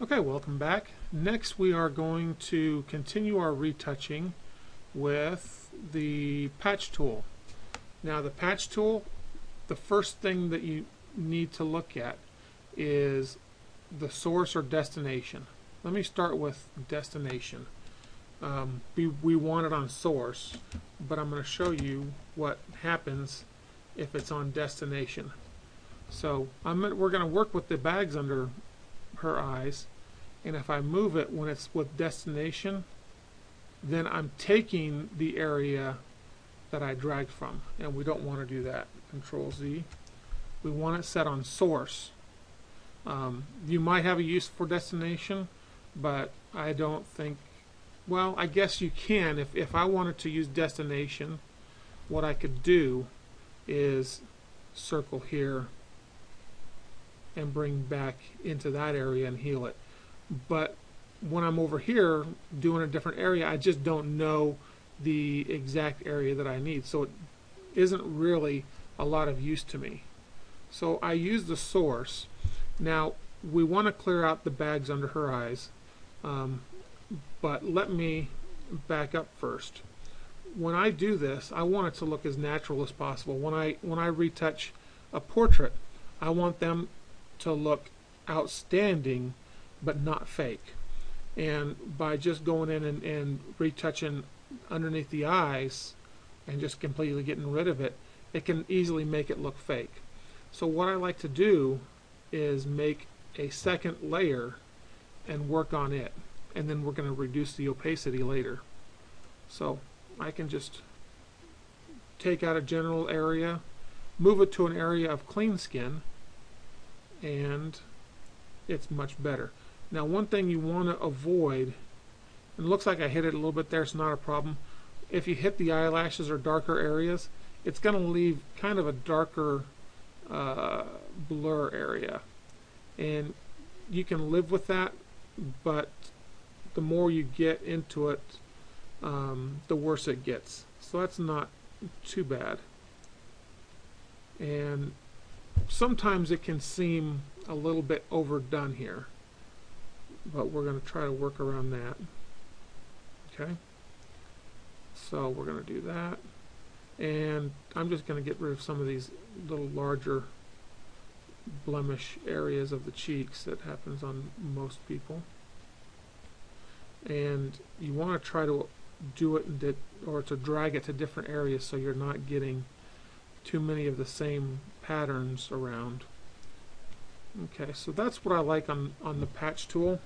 Okay, welcome back. Next we are going to continue our retouching with the patch tool. Now the patch tool, the first thing that you need to look at is the source or destination. Let me start with destination. We want it on source, but I'm going to show you what happens if it's on destination. So we're going to work with the bags under her eyes, and if I move it when it's with destination, then I'm taking the area that I dragged from, and we don't want to do that. Control Z. We want it set on source. You might have a use for destination, but I don't think, well, I guess you can. If I wanted to use destination, what I could do is circle here and bring back into that area and heal it. But when I'm over here doing a different area, I just don't know the exact area that I need, so it isn't really a lot of use to me. So I use the source. Now we want to clear out the bags under her eyes, but let me back up first. When I do this, I want it to look as natural as possible. When I retouch a portrait, I want them to look outstanding but not fake. And by just going in and retouching underneath the eyes and just completely getting rid of it, it can easily make it look fake. So what I like to do is make a second layer and work on it, and then we're going to reduce the opacity later. So I can just take out a general area, move it to an area of clean skin, and it's much better. Now one thing you want to avoid, and it looks like I hit it a little bit there, it's not a problem. If you hit the eyelashes or darker areas, it's going to leave kind of a darker blur area, and you can live with that, but the more you get into it, the worse it gets. So that's not too bad. And sometimes it can seem a little bit overdone here, but we're going to try to work around that. Okay, so we're going to do that, and I'm just going to get rid of some of these little larger blemish areas of the cheeks that happens on most people. And you want to try to do it or to drag it to different areas so you're not getting too many of the same patterns around. Okay, so that's what I like on the patch tool.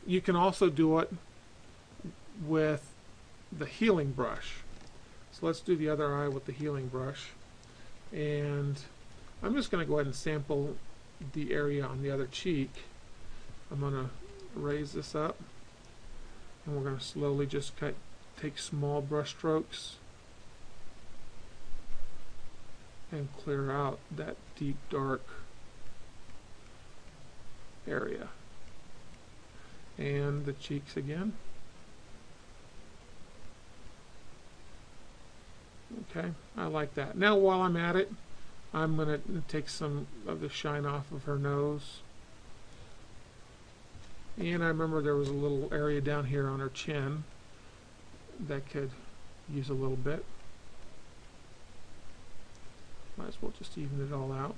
You can also do it with the healing brush. So let's do the other eye with the healing brush, and I'm just going to go ahead and sample the area on the other cheek. I'm going to raise this up, and we're going to slowly just take small brush strokes and clear out that deep dark area. And the cheeks again. Okay, I like that. Now while I'm at it, I'm going to take some of the shine off of her nose. And I remember there was a little area down here on her chin that could use a little bit. Might as well just even it all out.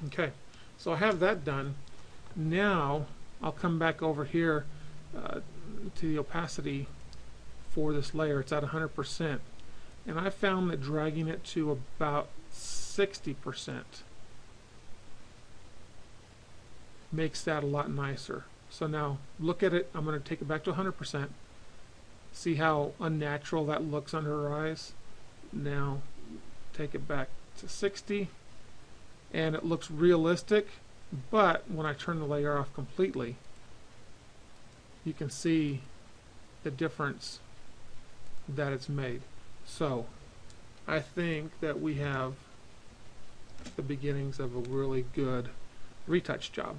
Okay, so I have that done. Now I'll come back over here to the opacity for this layer. It's at 100%, and I found that dragging it to about 60% makes that a lot nicer. So now look at it. I'm going to take it back to 100%. See how unnatural that looks under her eyes? Now take it back to 60, and it looks realistic, but when I turn the layer off completely, you can see the difference that it's made. So I think that we have the beginnings of a really good retouch job.